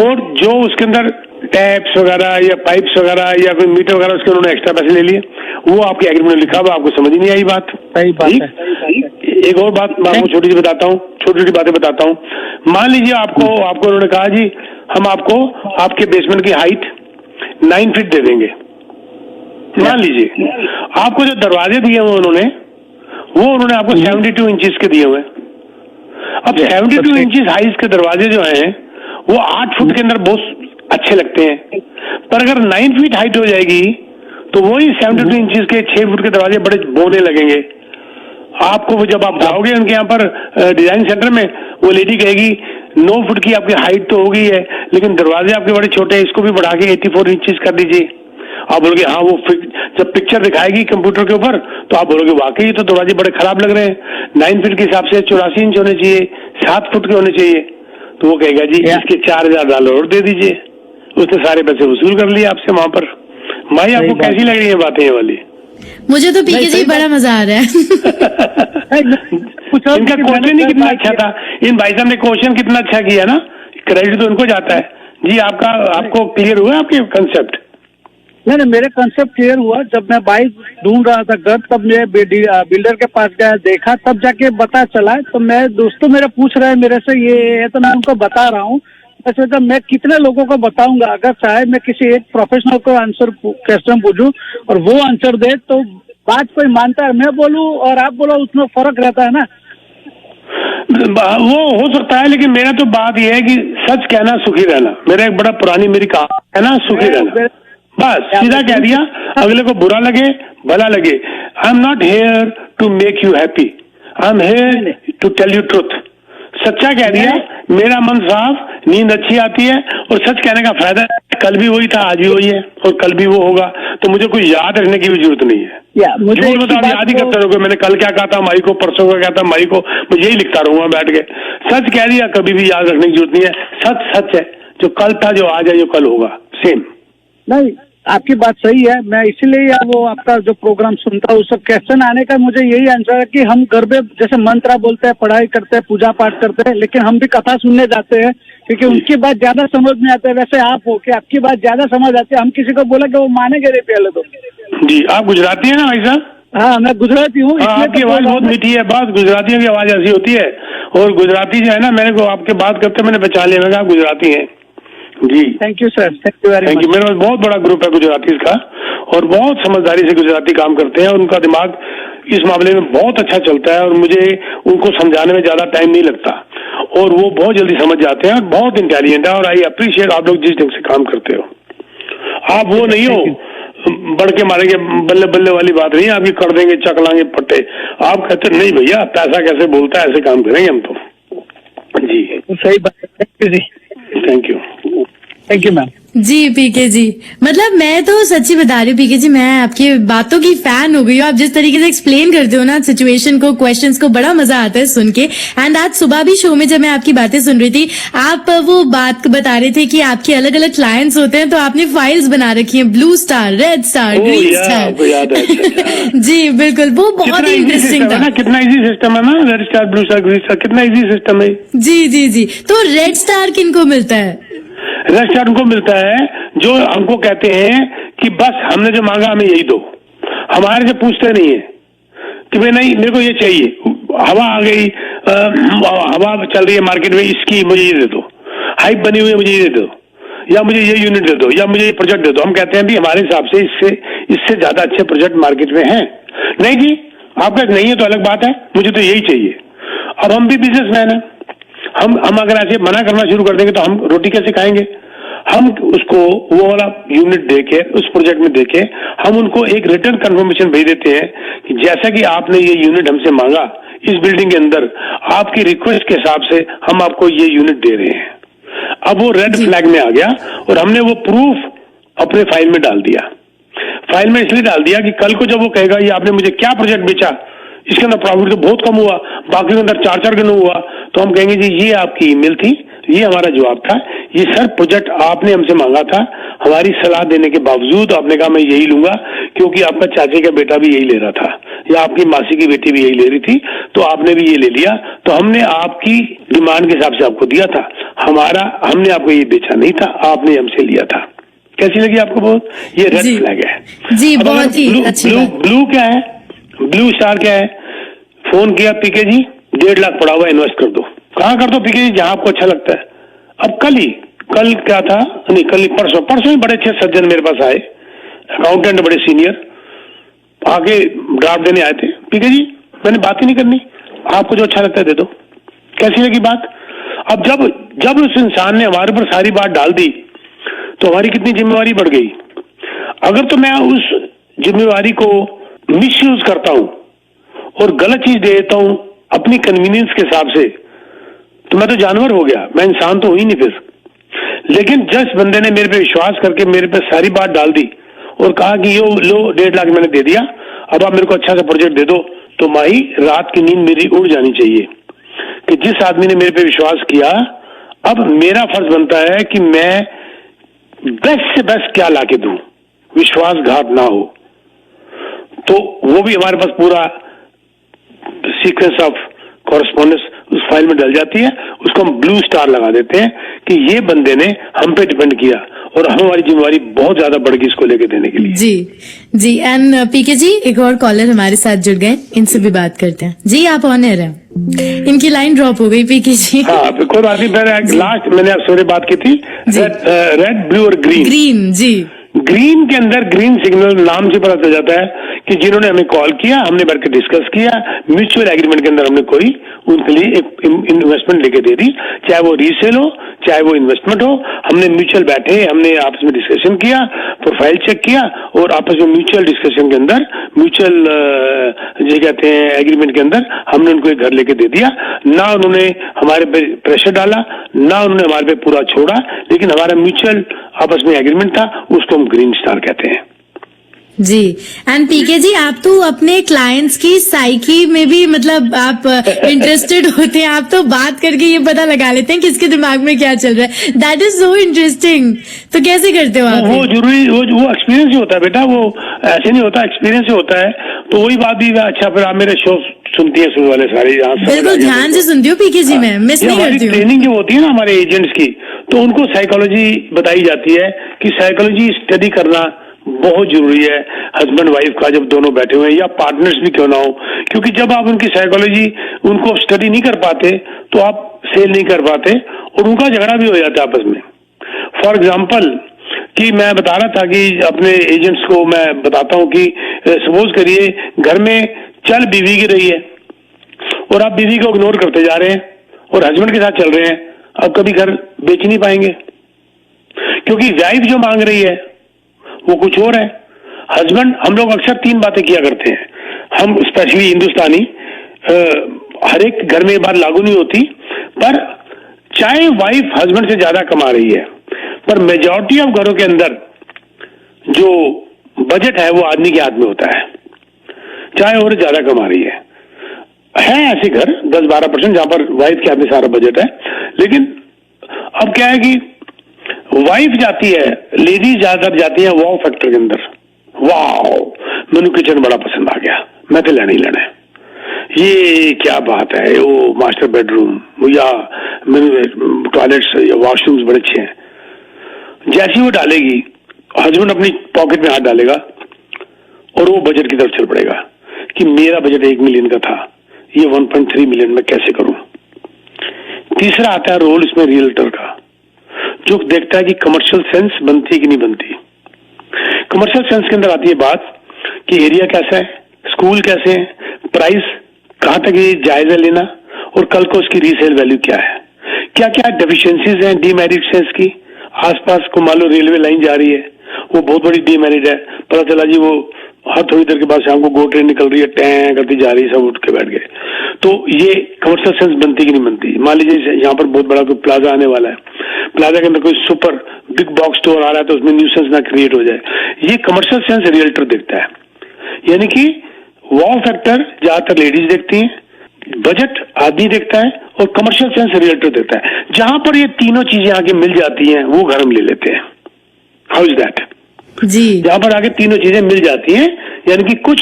और जो उसके अंदर टैप्स वगैरह या पाइप्स वगैरह या कोई मीटर वगैरह उसके उन्होंने एक्स्ट्रा पैसे ले लिए, वो आपके एग्रीमेंट में लिखा हुआ, आपको समझ नहीं आई बात। सही बात है। एक और बात मैं आपको छोटी सी बताता हूँ, छोटी छोटी बातें बताता हूँ। मान लीजिए आपको उन्होंने कहा जी हम आपको आपके बेसमेंट की हाइट 9 फीट दे देंगे। मान लीजिए आपको जो दरवाजे दिए हुए उन्होंने आपको 72 इंचेस के दिए हुए। अब 72 इंचेस हाइट के दरवाजे जो हैं वो 8 फुट के अंदर बहुत अच्छे लगते हैं, पर अगर 9 फीट हाइट हो जाएगी तो वही 72 इंचेस के 6 फुट के दरवाजे बड़े बोने लगेंगे। आपको जब आप जाओगे उनके यहाँ पर डिजाइन सेंटर में, वो लेडी कहेगी 9 फुट की आपकी हाइट तो हो गई है लेकिन दरवाजे आपके बड़े छोटे हैं, इसको भी बढ़ा के 84 इंचेस कर दीजिए। आप बोलोगे हाँ, वो जब पिक्चर दिखाएगी कंप्यूटर के ऊपर तो आप बोलोगे वाकई तो दरवाजे बड़े खराब लग रहे हैं, 9 फीट के हिसाब से 84 इंच होने चाहिए, 7 फुट के होने चाहिए। तो वो कहेगा जी इसके $4,000 और दे दीजिए। उसने सारे पैसे वसूल कर लिए आपसे वहां पर। भाई आपको कैसी लग रही है बातें ये वाली? मुझे तो पीके जी बड़ा मजा आ रहा है। कुछ और इनका क्वेश्चन ही कितना अच्छा था, इन भाई साहब ने क्वेश्चन कितना अच्छा किया ना, क्रेडिट तो इनको जाता है जी। आपको क्लियर हुआ आपके कंसेप्ट? नहीं, मेरे कंसेप्ट क्लियर हुआ। जब मैं बाइक ढूंढ रहा था घर, तब मैं बिल्डर के पास गया, देखा, तब जाके पता चला। तो मैं दोस्तों मेरे पूछ रहे हैं मेरे से ये है, तो मैं उनको बता रहा हूँ। अच्छा, जब मैं कितने लोगों को बताऊंगा, अगर चाहे मैं किसी एक प्रोफेशनल को क्वेश्चन पूछूं और वो आंसर दे, तो बात कोई मानता है, मैं बोलूं और आप बोलो, उसमें फर्क रहता है ना। वो हो सकता है, लेकिन मेरा तो बात यह है कि सच कहना सुखी रहना। मेरा एक बड़ा पुरानी मेरी कहावत है ना, सुखी रहना। बस सीधा कह दिया, अगले को बुरा लगे भला लगे। I am not here to make you happy, I am here to tell you truth. सच्चा कह दिया, मेरा मन साफ, नींद अच्छी आती है, और सच कहने का फायदा कल भी वही था, आज भी वही है, और कल भी वो होगा। तो मुझे कोई याद रखने की भी जरूरत नहीं है। मुझे तो आप याद ही करते रहोगे, मैंने कल क्या कहा था माई को, परसों का क्या था माई को, मैं यही लिखता रहूंगा बैठ के। सच कह दिया, कभी भी याद रखने की जरूरत नहीं है। सच सच है, जो कल था, जो आज है, जो कल होगा, सेम। नहीं, आपकी बात सही है। मैं इसीलिए वो आपका जो प्रोग्राम सुनता हूँ, सब क्वेश्चन आने का मुझे यही आंसर है कि हम घर पे जैसे मंत्र बोलते हैं, पढ़ाई करते हैं, पूजा पाठ करते हैं, लेकिन हम भी कथा सुनने जाते हैं, क्योंकि उनकी बात ज्यादा समझ में आती है। वैसे आप हो कि आपकी बात ज्यादा समझ आती है। हम किसी को बोला कि वो मानेंगे नहीं पहले तो। जी, आप गुजराती है ना भाई साहब? हाँ, मैं गुजराती हूँ। आपकी आवाज बहुत मीठी है, बात गुजरातियों की आवाज ऐसी होती है। और गुजराती जो है ना, मैंने को आपके बात करते मैंने पहचान लिया, मैं आप गुजराती हैं जी। Thank you sir, thank you very much. मेरे पास बहुत बड़ा ग्रुप है गुजराती का, और बहुत समझदारी से गुजराती काम करते हैं, और उनका दिमाग इस मामले में बहुत अच्छा चलता है, और मुझे उनको समझाने में ज्यादा टाइम नहीं लगता, और वो बहुत जल्दी समझ जाते हैं, और बहुत इंटेलिजेंट है। और आई अप्रिशिएट आप लोग जिस ढंग से काम करते हो। आप वो नहीं हो बढ़ के मारेंगे बल्ले बल्ले वाली बात नहीं, आपकी कर देंगे चकलांगे पट्टे। आप कहते नहीं भैया, पैसा कैसे बोलता है, ऐसे काम करेंगे हम तो जी। सही बात है, थैंक यू जी। Thank you, thank you ma'am. जी पीके जी, मतलब मैं तो सच्ची बता रही हूँ पीके जी, मैं आपकी बातों की फैन हो गई हूँ। आप जिस तरीके से एक्सप्लेन करते हो ना सिचुएशन को, क्वेश्चंस को, बड़ा मजा आता है सुन के। एंड आज सुबह भी शो में जब मैं आपकी बातें सुन रही थी, आप वो बात बता रहे थे कि आपके अलग अलग क्लाइंट्स होते हैं, तो आपने फाइल्स बना रखी है, blue star, red star, green star. जी बिल्कुल, वो बहुत ही इंटरेस्टिंग था। कितना इजी सिस्टम है ना, red star, blue star, green star, कितना इजी सिस्टम है। जी जी जी, तो रेड स्टार किनको मिलता है? रेड स्टार उनको मिलता है जो हमको कहते हैं कि बस हमने जो मांगा हमें यही दो। हमारे से पूछते नहीं है कि भाई नहीं मेरे को ये चाहिए, हवा आ गई, हवा चल रही है मार्केट में, इसकी मुझे ये दे दो, हाइप बनी हुई है मुझे ये दे दो, या मुझे ये यूनिट दे दो, या मुझे ये प्रोजेक्ट दे दो। हम कहते हैं भी हमारे हिसाब से इससे ज्यादा अच्छे प्रोजेक्ट मार्केट में हैं। नहीं जी, आपका नहीं है तो अलग बात है, मुझे तो यही चाहिए। अब हम भी बिजनेसमैन हैं, हम अगर ऐसे मना करना शुरू कर देंगे तो हम रोटी कैसे खाएंगे? हम उसको वो वाला यूनिट देके, उस प्रोजेक्ट में देके, हम उनको एक रिटर्न कंफर्मेशन भेज देते हैं कि जैसा कि आपने ये यूनिट हमसे मांगा, इस बिल्डिंग के अंदर आपकी रिक्वेस्ट के हिसाब से हम आपको ये यूनिट दे रहे हैं। अब वो रेड फ्लैग में आ गया, और हमने वो प्रूफ अपने फाइल में डाल दिया। फाइल में इसलिए डाल दिया कि कल को जब वो कहेगा ये आपने मुझे क्या प्रोजेक्ट बेचा, इसके अंदर प्रॉफिट तो बहुत कम हुआ, बाकी के अंदर 4-4 गुना हुआ, तो हम कहेंगे जी ये आपकी ईमेल थी, ये हमारा जवाब था, ये सर प्रोजेक्ट आपने हमसे मांगा था, हमारी सलाह देने के बावजूद आपने कहा मैं यही लूंगा क्योंकि आपका चाचे का बेटा भी यही ले रहा था, या आपकी मासी की बेटी भी यही ले रही थी, तो आपने भी ये ले लिया, तो हमने आपकी डिमांड के हिसाब से आपको दिया था, हमने आपको ये बेचा नहीं था, आपने हमसे लिया था। कैसी लगी आपको? बहुत, ये रेड फ्लैग है जी, बहुत ही अच्छी बात। ब्लू क्या है? ब्लू स्टार क्या है? फोन किया पीके जी 1.5 लाख पड़ा हुआ, इन्वेस्ट कर दो। कहाँ कर दो पीके जी? जहां आपको अच्छा लगता है। अब कल क्या था, नहीं कल परसों ही बड़े अच्छे सज्जन मेरे पास आए, अकाउंटेंट बड़े सीनियर, आके ड्राफ्ट देने आए थे। पीके जी मैंने बात ही नहीं करनी, आपको जो अच्छा लगता है दे दो। कैसी लगी बात? अब जब उस इंसान ने हमारे ऊपर सारी बात डाल दी, तो हमारी कितनी जिम्मेवारी बढ़ गई। अगर तो मैं उस जिम्मेवारी को मिसयूज करता हूं और गलत चीज दे देता हूं अपनी कन्वीनियंस के हिसाब से, तो मैं तो जानवर हो गया, मैं इंसान तो हुई नहीं फिर। लेकिन जिस बंदे ने मेरे पे विश्वास करके मेरे पे सारी बात डाल दी और कहा कि यो लो 1.5 लाख मैंने दे दिया, अब आप मेरे को अच्छा सा प्रोजेक्ट दे दो, तो माही रात की नींद मेरी उड़ जानी चाहिए कि जिस आदमी ने मेरे पे विश्वास किया, अब मेरा फर्ज बनता है कि मैं बेस्ट से बेस्ट क्या लाके दूं, विश्वासघात ना हो। तो वो भी हमारे पास पूरा सीक्वेंस ऑफ कॉरेस्पॉन्डेंस उस फाइल में डल जाती है। उसको हम ब्लू स्टार लगा देते हैं कि ये बंदे ने हम पे डिपेंड किया और हमारी जिम्मेवारी बहुत ज्यादा बढ़ गई इसको लेके देने के लिए। जी एंड पीके जी, एक और कॉलर हमारे साथ जुड़ गए, इनसे भी बात करते हैं। जी आप ऑन एयर हैं, इनकी लाइन ड्रॉप हो गई पीके जी। हाँ, कोई बात नहीं। लास्ट मैंने आपसे बात की थी, रेड ब्लू और ग्रीन। जी, ग्रीन के अंदर ग्रीन सिग्नल नाम से पता चल जाता है कि जिन्होंने हमें कॉल किया, हमने बैठ के डिस्कस किया, म्यूचुअल एग्रीमेंट के अंदर हमने कोई उनके लिए एक इन्वेस्टमेंट लेके दे दी, चाहे वो रीसेल हो चाहे वो इन्वेस्टमेंट हो। हमने म्यूचुअल बैठे, हमने आपस में डिस्कशन किया, प्रोफाइल चेक किया और आपस में म्यूचुअल डिस्कशन के अंदर म्यूचुअल जो कहते हैं एग्रीमेंट के अंदर हमने उनको एक घर लेके दे दिया। ना उन्होंने हमारे पे प्रेशर डाला, ना उन्होंने हमारे पे पूरा छोड़ा, लेकिन हमारा म्यूचुअल आपस में एग्रीमेंट था, उसको हम ग्रीन स्टार कहते हैं। जी एंड पीके जी, आप तो अपने क्लाइंट्स की साइकी में भी मतलब आप इंटरेस्टेड होते हैं, आप तो बात करके ये पता लगा लेते हैं किसके दिमाग में क्या चल रहा है। That is so interesting. तो कैसे करते हो आप? वो जरूरी वो एक्सपीरियंस ही होता है बेटा, वो ऐसे नहीं होता, एक्सपीरियंस ही होता है। तो वही बात भी, अच्छा फिर आप मेरे शो सुनती है सुन वाले सारे? बिल्कुल ध्यान से सुनती हूँ पीके जी, मैं मिस नहीं करती हूँ। ट्रेनिंग जो होती है ना हमारे एजेंट्स की, तो उनको साइकोलॉजी बताई जाती है कि साइकोलॉजी स्टडी करना बहुत जरूरी है हस्बैंड वाइफ का, जब दोनों बैठे हुए हैं या पार्टनर्स भी क्यों ना हो, क्योंकि जब आप उनकी साइकोलॉजी उनको स्टडी नहीं कर पाते तो आप सेल नहीं कर पाते और उनका झगड़ा भी हो जाता है आपस में। फॉर एग्जाम्पल कि मैं बता रहा था कि अपने एजेंट्स को मैं बताता हूं कि सपोज करिए घर में चल बीवी की रही है और आप बीवी को इग्नोर करते जा रहे हैं और हस्बैंड के साथ चल रहे हैं, अब कभी घर बेच नहीं पाएंगे, क्योंकि वाइफ जो मांग रही है वो कुछ और है। हस्बैंड, हम लोग अक्सर तीन बातें किया करते हैं, हम स्पेशली हिंदुस्तानी, हर एक घर में ये बात लागू नहीं होती, पर चाहे वाइफ हस्बैंड से ज्यादा कमा रही है, पर मेजॉरिटी ऑफ घरों के अंदर जो बजट है वो आदमी के हाथ में होता है, चाहे और ज्यादा कमा रही है ऐसे घर 10-12% जहां पर वाइफ के हाथ में सारा बजट है। लेकिन अब क्या है कि वाइफ जाती है, लेडीज ज्यादातर जाती है वाव फैक्टर के अंदर, वाव मैंने किचन बड़ा पसंद आ गया, मैं तो लेना ही लेना है, ये क्या बात है, वो मास्टर बेडरूम या टॉयलेट्स या वॉशरूम्स बड़े अच्छे हैं। जैसी वो डालेगी, हस्बैंड अपनी पॉकेट में हाथ डालेगा और वो बजट की तरफ चल पड़ेगा कि मेरा बजट 1 मिलियन का था, ये 1.3 मिलियन में कैसे करूं। तीसरा आता है रोल इसमें रियल्टर का, जो देखता है कि कमर्शियल सेंस बनती है कि नहीं बनती। कमर्शियल सेंस के अंदर आती है बात कि एरिया कैसा है, स्कूल कैसे है, प्राइस कहां तक ये जायजा लेना और कल को उसकी रीसेल वैल्यू क्या है, क्या क्या डेफिशिएंसीज हैं डीमेरिट सेंस की। आसपास को मान लो रेलवे लाइन जा रही है, वो बहुत बड़ी डीमेरिट है, पता चला जी वो हर थोड़ी देर के बाद शाम को गो ट्रेन निकल रही है, टैं करती जा रही है, सब उठ के बैठ गए, तो ये कमर्शियल सेंस बनती कि नहीं बनती। मान लीजिए यहाँ पर बहुत बड़ा कोई प्लाजा आने वाला है, प्लाजा के अंदर कोई सुपर बिग बॉक्स स्टोर आ रहा है तो उसमें न्यूसेंस ना क्रिएट हो जाए, ये कमर्शियल सेंस रियल्टर देखता है। यानी कि वाव फैक्टर ज्यादातर लेडीज देखती हैं, बजट आदमी देखता है और कमर्शियल सेंस रियल्टर देखता है। जहां पर ये तीनों चीजें आगे मिल जाती हैं वो घर हम ले लेते हैं। हाउ इज दैट जी? जहां पर आगे तीनों चीजें मिल जाती हैं, यानी कि कुछ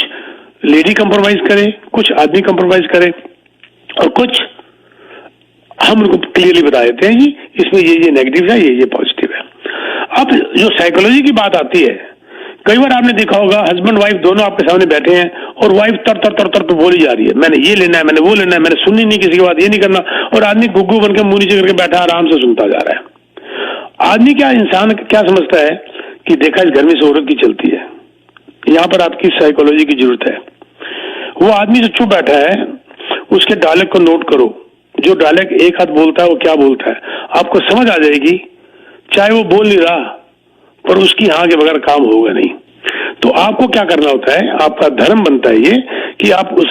लेडी कंप्रोमाइज करे, कुछ आदमी कंप्रोमाइज करे और कुछ हम उनको क्लियरली बता देते हैं कि इसमें ये नेगेटिव है, ये पॉजिटिव है। अब जो साइकोलॉजी की बात आती है, कई बार आपने देखा होगा हस्बैंड वाइफ दोनों आपके सामने बैठे हैं और वाइफ तर तो बोली जा रही है, मैंने ये लेना है, मैंने वो लेना है, मैंने सुननी नहीं किसी की बात, ये नहीं करना, और आदमी गुग्गू बनकर मुंह नीचे करके बैठा आराम से सुनता जा रहा है। आदमी क्या, इंसान क्या समझता है कि देखा इस घर में से औरत की चलती है। यहाँ पर आपकी साइकोलॉजी की जरूरत है। वो आदमी जो चुप बैठा है उसके डायलॉग को नोट करो, जो डायलॉग एक हाथ बोलता है वो क्या बोलता है, आपको समझ आ जाएगी। चाहे वो बोल नहीं रहा पर उसकी हाँ के बगैर काम होगा नहीं। तो आपको क्या करना होता है, आपका धर्म बनता है ये कि आप उस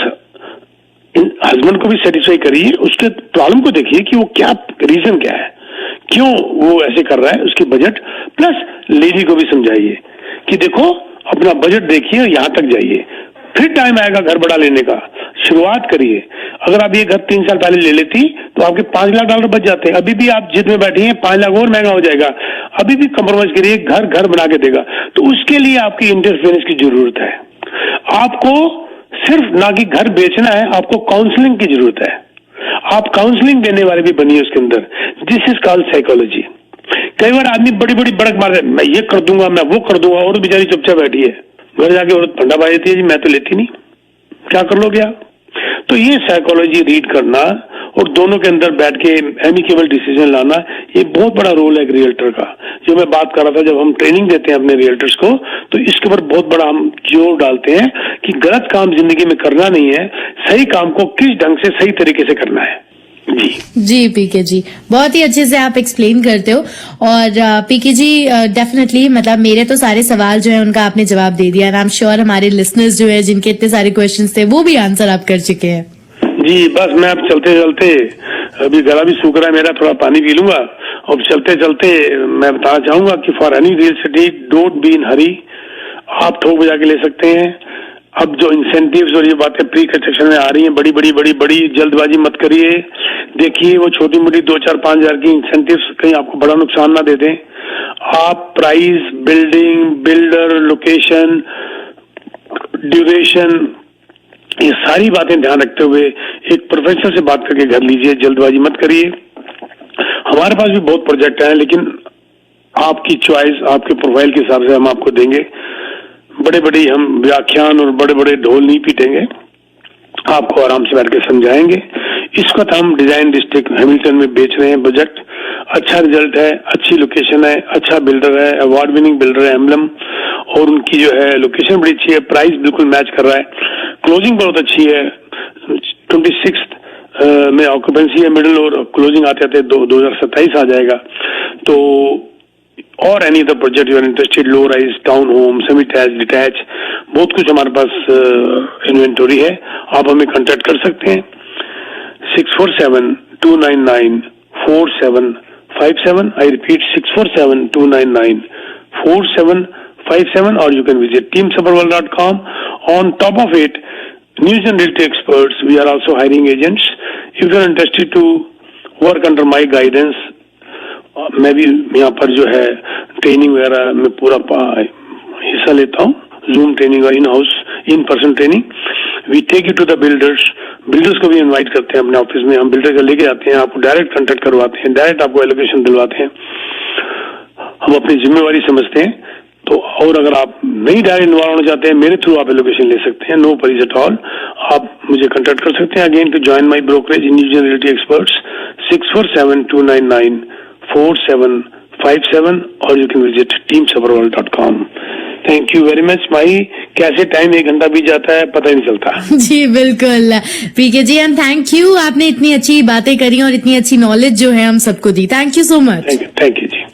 हस्बैंड को भी सेटिस्फाई करिए, उसके प्रॉब्लम को देखिए कि वो क्या रीजन क्या है, क्यों वो ऐसे कर रहा है, उसकी बजट प्लस लेडी को भी समझाइए कि देखो अपना बजट देखिए, यहां तक जाइए, फिर टाइम आएगा घर बड़ा लेने का, शुरुआत करिए। अगर आप ये घर 3 साल पहले ले लेती तो आपके $5 लाख बच जाते हैं। अभी भी आप जिद में बैठी हैं, 5 लाख और महंगा हो जाएगा। अभी भी कंप्रोमाइज करिए, घर बना के देगा। तो उसके लिए आपकी इंटरफेरेंस की जरूरत है। आपको सिर्फ ना कि घर बेचना है, आपको काउंसलिंग की जरूरत है। आप काउंसलिंग देने वाले भी बनिए उसके अंदर। This is called psychology. कई बार आदमी बड़ी बड़ी बड़क मार दे, मैं ये कर दूंगा, मैं वो कर दूंगा, और बेचारी चुपचाप बैठी है, घर जाके औरत फंडा पा देती है, जी मैं तो लेती नहीं, क्या कर लो क्या। तो ये साइकोलॉजी रीड करना और दोनों के अंदर बैठ के एमिकेबल डिसीजन लाना, ये बहुत बड़ा रोल है एक रियल्टर का। जो मैं बात कर रहा था, जब हम ट्रेनिंग देते हैं अपने रियल्टर्स को, तो इसके ऊपर बहुत बड़ा हम जोर डालते हैं कि गलत काम जिंदगी में करना नहीं है, सही काम को किस ढंग से सही तरीके से करना है। जी पीके जी, बहुत ही अच्छे से आप एक्सप्लेन करते हो। और पीके जी डेफिनेटली मतलब मेरे तो सारे सवाल जो है उनका आपने जवाब दे दिया। आई एम श्योर हमारे लिसनर्स जो है जिनके इतने सारे क्वेश्चंस थे वो भी आंसर आप कर चुके हैं। जी बस मैं अब चलते चलते, अभी गला भी सूख रहा है मेरा, थोड़ा पानी पी लूंगा। और चलते चलते मैं बताना चाहूंगा कि for any real city don't be in hurry. आप थोक बजा के ले सकते हैं। अब जो इंसेंटिव्स और ये बातें प्री कंस्ट्रक्शन में आ रही हैं, बड़ी बड़ी बड़ी बड़ी जल्दबाजी मत करिए। देखिए वो छोटी मोटी 2-4-5 हजार की इंसेंटिव्स कहीं आपको बड़ा नुकसान ना दे दें। आप price, building, builder, location, duration, ये सारी बातें ध्यान रखते हुए एक प्रोफेसर से बात करके घर लीजिए, जल्दबाजी मत करिए। हमारे पास भी बहुत प्रोजेक्ट हैं, लेकिन आपकी चॉइस, आपके प्रोफाइल के हिसाब से हम आपको देंगे। बड़े बड़े हम व्याख्यान और बड़े बड़े ढोल नहीं पीटेंगे, आपको आराम से बैठ के समझाएंगे। इस वक्त हम डिजाइन डिस्ट्रिक्ट हैमिल्टन में बेच रहे हैं प्रोजेक्ट। अच्छा रिजल्ट है, अच्छी लोकेशन है, अच्छा बिल्डर है, अवार्ड विनिंग बिल्डर है एम्बलम, और उनकी जो है लोकेशन बड़ी अच्छी है, प्राइस बिल्कुल मैच कर रहा है, क्लोजिंग बहुत अच्छी है। 26 में ऑक्यूपेंसी है मिडिल, और क्लोजिंग आते आते 2027 आ जाएगा। तो और any other project you are interested, low rise, town home, semi attach, detach, बहुत कुछ हमारे पास इन्वेंटरी है। आप हमें कांटेक्ट कर सकते हैं 647-299-4757। I repeat 647-299-4757, or you can visit teamsuperworld.com. On top of it, news and realty experts, we are also hiring agents. If you are interested to work under my guidance, मैं भी यहाँ पर जो है ट्रेनिंग वगैरह में पूरा हिस्सा लेता हूँ, जूम ट्रेनिंग और in house in person training. We take you to the builders को भी इनवाइट करते हैं अपने ऑफिस में, हम बिल्डर को लेके जाते हैं, आपको डायरेक्ट कांटेक्ट करवाते हैं, डायरेक्ट आपको एलोकेशन दिलवाते हैं, हम अपनी जिम्मेवारी समझते हैं। तो और अगर आप नहीं डायरेक्ट इन्वॉल्व होना चाहते हैं, मेरे थ्रू आप एलोकेशन ले सकते हैं, नो वरीज एट ऑल। आप मुझे कांटेक्ट कर सकते हैं। Again to join my brokerage individual realty experts 647-299-4757, और you can visit teamsuperworld.com. Thank you very much भाई। कैसे टाइम 1 घंटा बीत जाता है पता ही नहीं चलता। जी बिल्कुल पीके जी, एंड थैंक यू, आपने इतनी अच्छी बातें करी और इतनी अच्छी नॉलेज जो है हम सबको दी। Thank you so much. Thank you ji.